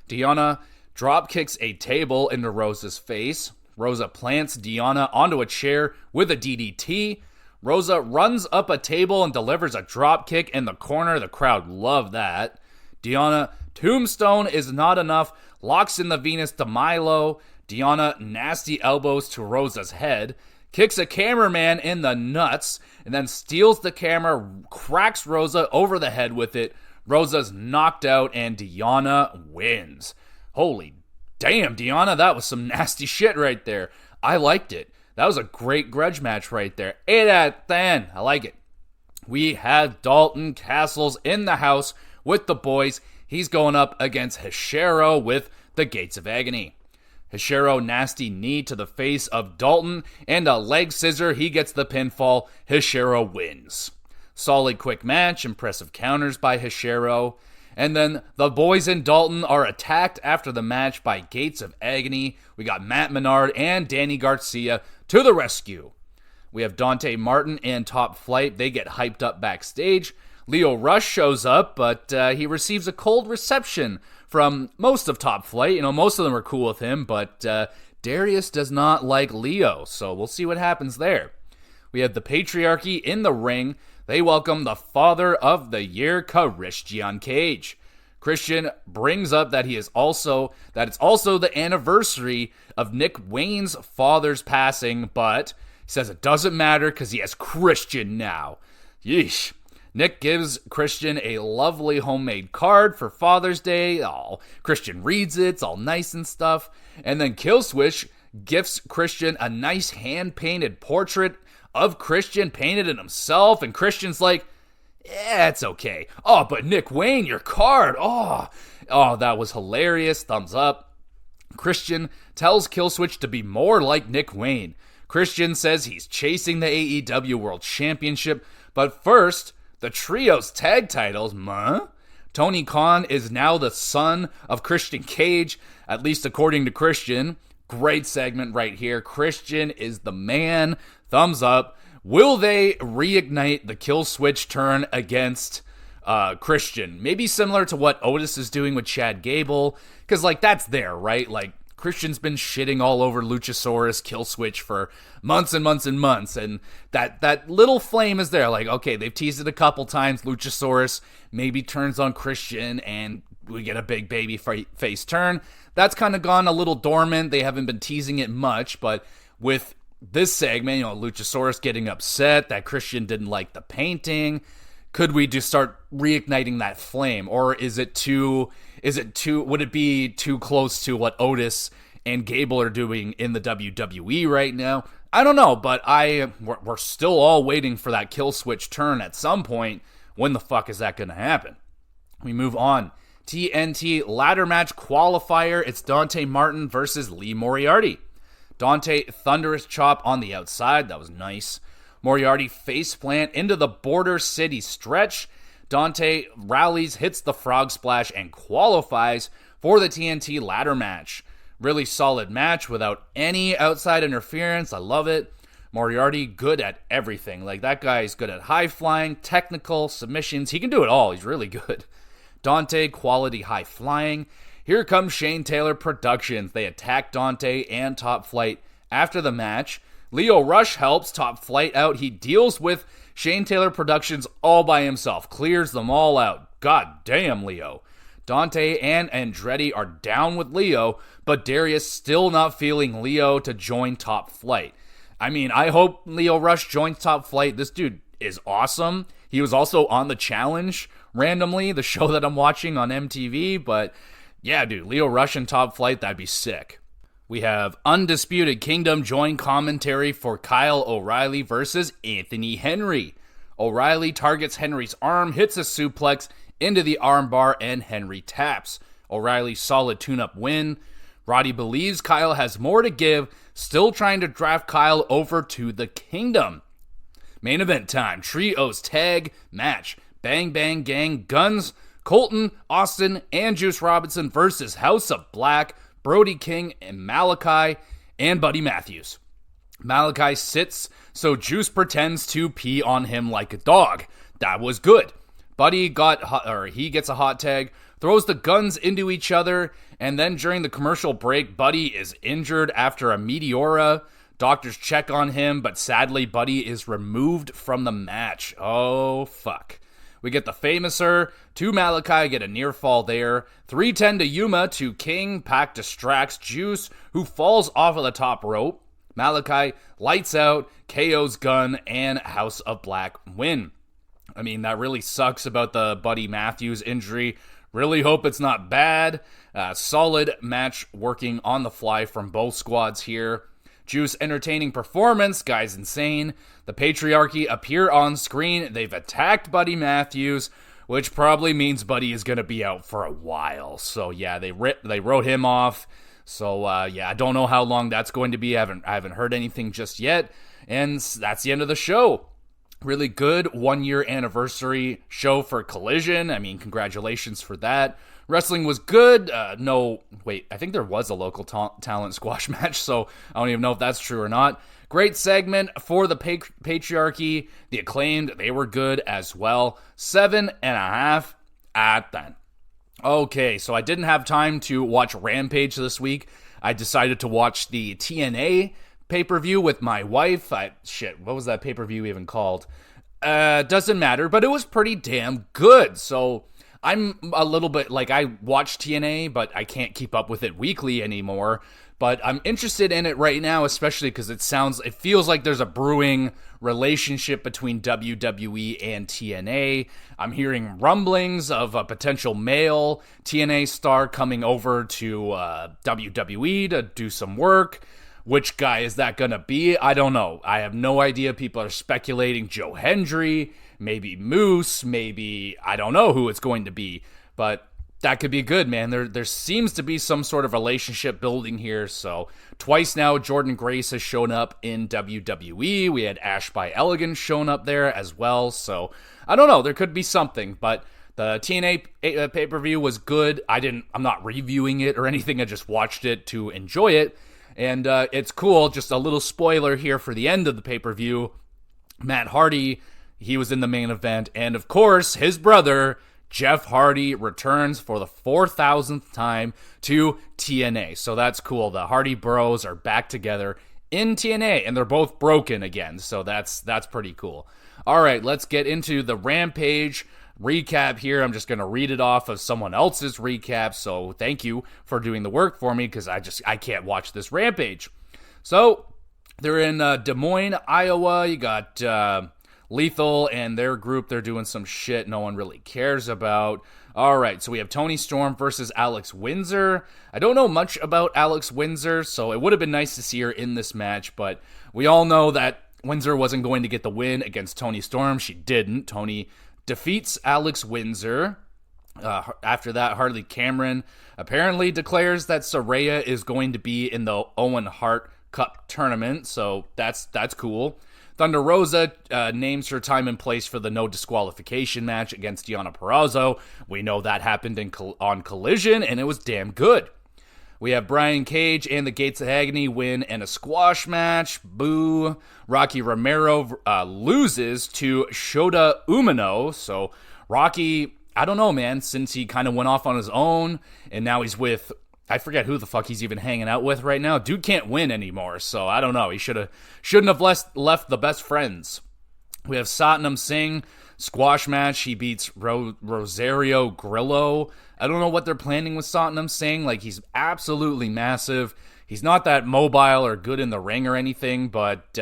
Deonna drop kicks a table into Rosa's face. Rosa plants Deonna onto a chair with a DDT. Rosa runs up a table and delivers a drop kick in the corner. The crowd loved that. Deonna tombstone is not enough. Locks in the Venus to Milo. Deonna nasty elbows to Rosa's head. Kicks a cameraman in the nuts. And then steals the camera. Cracks Rosa over the head with it. Rosa's knocked out and Deonna wins. Holy damn, Deonna, that was some nasty shit right there. I liked it. That was a great grudge match right there. 8 out of 10. I like it. We have Dalton Castles in the house with the boys. He's going up against Hishiro with the Gates of Agony. Hishiro nasty knee to the face of Dalton and a leg scissor. He gets the pinfall. Hishiro wins. Solid quick match, impressive counters by Hishiro. And then the boys in Dalton are attacked after the match by Gates of Agony. We got Matt Menard and Danny Garcia to the rescue. We have Dante Martin and Top Flight. They get hyped up backstage. Lio Rush shows up, but he receives a cold reception from most of Top Flight. Most of them are cool with him, but Darius does not like Lio, so we'll see what happens there. We have the Patriarchy in the ring. They welcome the Father of the Year, Christian Cage. Christian brings up that it's also the anniversary of Nick Wayne's father's passing, but he says it doesn't matter because he has Christian now. Yeesh. Nick gives Christian a lovely homemade card for Father's Day. Christian reads it, it's all nice and stuff. And then Killswitch gifts Christian a nice hand-painted portrait of Christian painted it himself, and Christian's like, yeah, it's okay. Oh, but Nick Wayne, your card. Oh, that was hilarious. Thumbs up. Christian tells Killswitch to be more like Nick Wayne. Christian says he's chasing the AEW World Championship, but first, the Trios tag titles, Tony Khan is now the son of Christian Cage, at least according to Christian. Great segment right here. Christian is the man. Thumbs up. Will they reignite the kill switch turn against Christian? Maybe similar to what Otis is doing with Chad Gable, because that's there, right? Christian's been shitting all over Luchasaurus kill switch for months and months and months, and that little flame is there. Okay, they've teased it a couple times. Luchasaurus maybe turns on Christian, and we get a big baby face turn. That's kind of gone a little dormant. They haven't been teasing it much, but with this segment, Luchasaurus getting upset that Christian didn't like the painting. Could we just start reigniting that flame? Or would it be too close to what Otis and Gable are doing in the WWE right now? I don't know, but we're still all waiting for that kill switch turn at some point. When the fuck is that going to happen? We move on. TNT ladder match qualifier. It's Dante Martin versus Lee Moriarty. Dante, thunderous chop on the outside. That was nice. Moriarty faceplant into the Border City stretch. Dante rallies, hits the frog splash, and qualifies for the TNT ladder match. Really solid match without any outside interference. I love it. Moriarty, good at everything. That guy's good at high flying, technical, submissions. He can do it all. He's really good. Dante, quality high flying. Here comes Shane Taylor Productions. They attack Dante and Top Flight after the match. Lio Rush helps Top Flight out. He deals with Shane Taylor Productions all by himself. Clears them all out. God damn, Lio. Dante and Andretti are down with Lio, but Darius still not feeling Lio to join Top Flight. I hope Lio Rush joins Top Flight. This dude is awesome. He was also on The Challenge randomly, the show that I'm watching on MTV, but yeah, dude, Lio Rush and Top Flight, that'd be sick. We have Undisputed Kingdom join commentary for Kyle O'Reilly versus Anthony Henry. O'Reilly targets Henry's arm, hits a suplex into the armbar, and Henry taps. O'Reilly's solid tune-up win. Roddy believes Kyle has more to give, still trying to draft Kyle over to the Kingdom. Main event time, Trios tag match. Bang Bang Gang, Guns, Colton, Austin, and Juice Robinson versus House of Black, Brody King, and Malachi, and Buddy Matthews. Malachi sits, so Juice pretends to pee on him like a dog. That was good. Buddy gets a hot tag, throws the Guns into each other, and then during the commercial break, Buddy is injured after a Meteora. Doctors check on him, but sadly, Buddy is removed from the match. Oh, fuck. We get the Famouser to Malachi, get a near fall there. 310 to Yuma to King. Pac distracts Juice, who falls off of the top rope. Malachi lights out, KO's Gun, and House of Black win. That really sucks about the Buddy Matthews injury. Really hope it's not bad. Solid match working on the fly from both squads here. Juice entertaining performance, guy's insane. The Patriarchy appear on screen. They've attacked Buddy Matthews, which probably means Buddy is going to be out for a while. So yeah, they wrote him off. So I don't know how long that's going to be. I haven't heard anything just yet. And that's the end of the show. Really good 1 year anniversary show for Collision. I mean, congratulations for that. Wrestling was good. I think there was a local talent squash match, so I don't even know if that's true or not. Great segment for the patriarchy. The Acclaimed, they were good as well. 7.5 out of 10. Okay, so I didn't have time to watch Rampage this week. I decided to watch the TNA pay-per-view with my wife. What was that pay-per-view even called? Doesn't matter, but it was pretty damn good. So I'm a little bit like, I watch TNA, but I can't keep up with it weekly anymore. But I'm interested in it right now, especially because it feels like there's a brewing relationship between WWE and TNA. I'm hearing rumblings of a potential male TNA star coming over to WWE to do some work. Which guy is that going to be? I don't know. I have no idea. People are speculating Joe Hendry, maybe Moose, maybe I don't know who it's going to be. But that could be good, man. There seems to be some sort of relationship building here. So twice now, Jordan Grace has shown up in WWE. We had Ash by Elegance shown up there as well. So I don't know. There could be something, but the TNA pay-per-view was good. I'm not reviewing it or anything. I just watched it to enjoy it. And it's cool. Just a little spoiler here for the end of the pay-per-view. Matt Hardy, he was in the main event. And of course, his brother, Jeff Hardy, returns for the 4,000th time to TNA. So that's cool. The Hardy Bros are back together in TNA, and they're both broken again. So that's pretty cool. All right, let's get into the Rampage recap here. I'm just going to read it off of someone else's recap. So thank you for doing the work for me, because I can't watch this Rampage. So they're in Des Moines, Iowa. You got Lethal and their group. They're doing some shit no one really cares about. All right, so we have Toni Storm versus Alex Windsor. I don't know much about Alex Windsor, so it would have been nice to see her in this match, but we all know that Windsor wasn't going to get the win against Toni Storm. She didn't. Toni defeats Alex Windsor. After that, Harley Cameron apparently declares that Saraya is going to be in the Owen Hart Cup tournament, so that's cool. Thunder Rosa names her time and place for the no disqualification match against Deonna Purrazzo. We know that happened on Collision, and it was damn good. We have Brian Cage and the Gates of Agony win in a squash match. Boo. Rocky Romero loses to Shota Umino. So Rocky, I don't know, man, since he kind of went off on his own, and now he's with, I forget who the fuck he's even hanging out with right now. Dude can't win anymore, so I don't know. He shouldn't have left the best friends. We have Satnam Singh, squash match. He beats Rosario Grillo. I don't know what they're planning with Satnam Singh. Like, he's absolutely massive. He's not that mobile or good in the ring or anything, but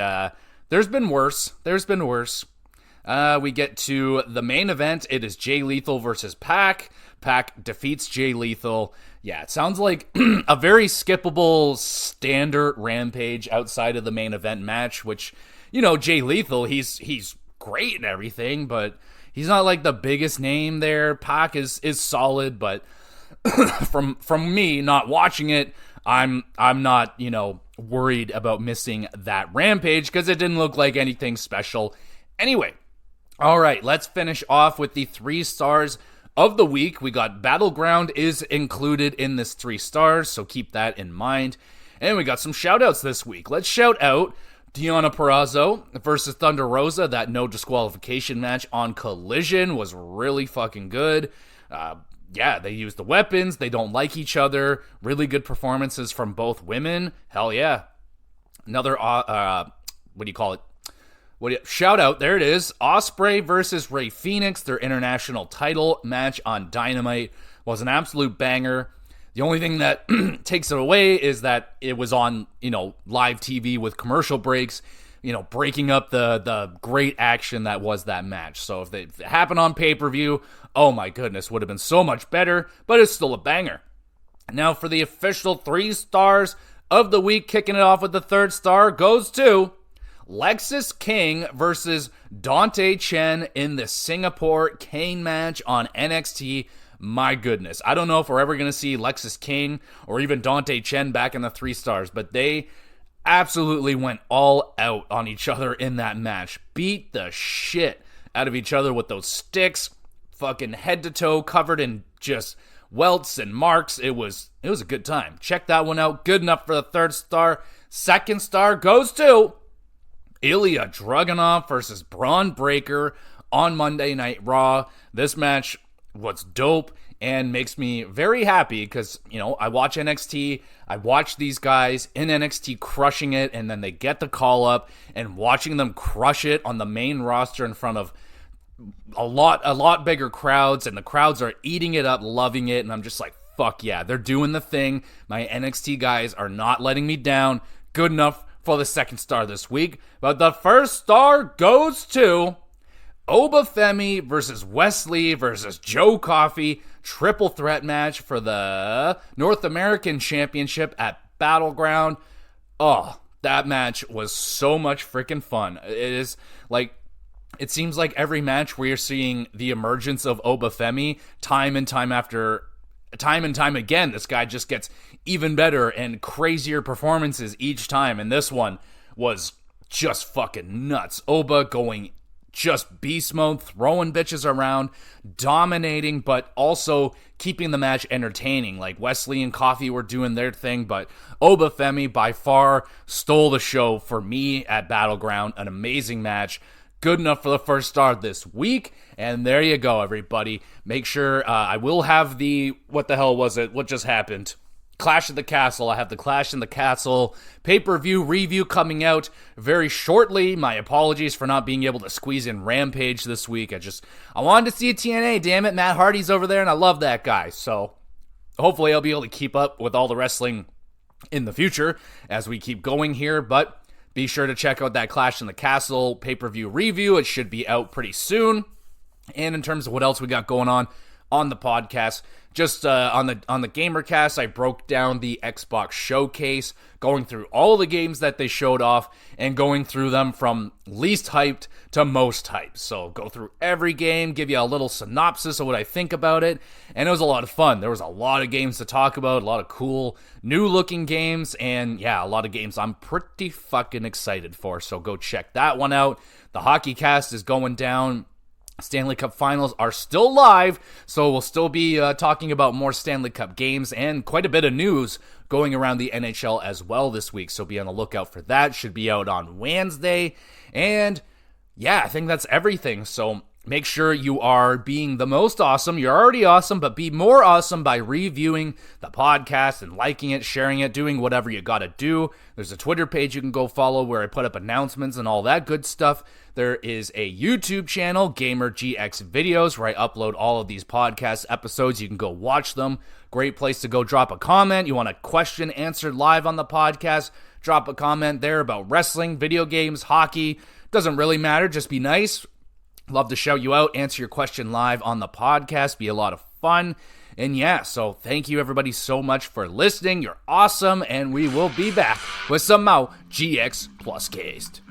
there's been worse. We get to the main event. It is Jay Lethal versus Pac. Pac defeats Jay Lethal. Yeah, it sounds like a very skippable standard Rampage outside of the main event match, which, you know, Jay Lethal, he's great and everything, but he's not like the biggest name there. Pac is solid, but from me not watching it, I'm not, worried about missing that Rampage because it didn't look like anything special. Anyway, all right, let's finish off with the 3 stars of the week. We got Battleground is included in this 3 stars, so keep that in mind. And we got some shout-outs this week. Let's shout out Deonna Purrazzo versus Thunder Rosa. That no disqualification match on Collision was really fucking good. Yeah, they used the weapons. They don't like each other. Really good performances from both women. Hell yeah. Another, shout out, there it is. Ospreay versus Rey Fenix, their international title match on Dynamite, was an absolute banger. The only thing that takes it away is that it was on, live TV with commercial breaks, breaking up the great action that was that match. So if it happened on pay-per-view, oh my goodness, would have been so much better, but it's still a banger. Now for the official 3 stars of the week, kicking it off with the 3rd star, goes to Lexis King versus Dante Chen in the Singapore Kane match on NXT. My goodness. I don't know if we're ever going to see Lexis King or even Dante Chen back in the 3 stars, but they absolutely went all out on each other in that match. Beat the shit out of each other with those sticks, fucking head to toe, covered in just welts and marks. It was a good time. Check that one out. Good enough for the 3rd star. 2nd star goes to Ilya Dragunov versus Braun Breaker on Monday Night Raw. This match was dope and makes me very happy because, I watch NXT. I watch these guys in NXT crushing it, and then they get the call up, and watching them crush it on the main roster in front of a lot bigger crowds, and the crowds are eating it up, loving it, and I'm just like, fuck yeah, they're doing the thing. My NXT guys are not letting me down. Good enough for the 2nd star this week. But the 1st star goes to Obafemi versus Wesley versus Joe Coffey. Triple threat match for the North American Championship at Battleground. Oh, that match was so much freaking fun. It seems like every match we're seeing the emergence of Obafemi time and time again. This guy just gets even better and crazier performances each time, and this one was just fucking nuts. Oba going just beast mode, throwing bitches around, dominating, but also keeping the match entertaining. Like Wesley and Coffey were doing their thing, but Obafemi by far stole the show for me at Battleground. An amazing match. Good enough for the 1st star this week. And there you go, everybody. Make sure I will have what the hell was it? What just happened? Clash of the Castle. I have the Clash in the Castle pay-per-view review coming out very shortly. My apologies for not being able to squeeze in Rampage this week. I wanted to see a TNA, damn it. Matt Hardy's over there, and I love that guy. So hopefully I'll be able to keep up with all the wrestling in the future as we keep going here. But be sure to check out that Clash in the Castle pay-per-view review. It should be out pretty soon. And in terms of what else we got going on the podcast, just on the GamerCast, I broke down the Xbox Showcase, going through all the games that they showed off and going through them from least hyped to most hyped. So go through every game, give you a little synopsis of what I think about it, and it was a lot of fun. There was a lot of games to talk about, a lot of cool new looking games, and yeah, a lot of games I'm pretty fucking excited for. So go check that one out. The Hockey Cast is going down. Stanley Cup Finals are still live, so we'll still be talking about more Stanley Cup games and quite a bit of news going around the NHL as well this week, so be on the lookout for that. Should be out on Wednesday, and yeah, I think that's everything, so make sure you are being the most awesome. You're already awesome, but be more awesome by reviewing the podcast and liking it, sharing it, doing whatever you gotta do. There's a Twitter page you can go follow where I put up announcements and all that good stuff. There is a YouTube channel, Gamer GX Videos, where I upload all of these podcast episodes. You can go watch them. Great place to go drop a comment. You want a question answered live on the podcast, drop a comment there about wrestling, video games, hockey. Doesn't really matter, just be nice. Love to shout you out, answer your question live on the podcast, be a lot of fun. And yeah, so thank you everybody so much for listening. You're awesome, and we will be back with some more GX Plus Cast.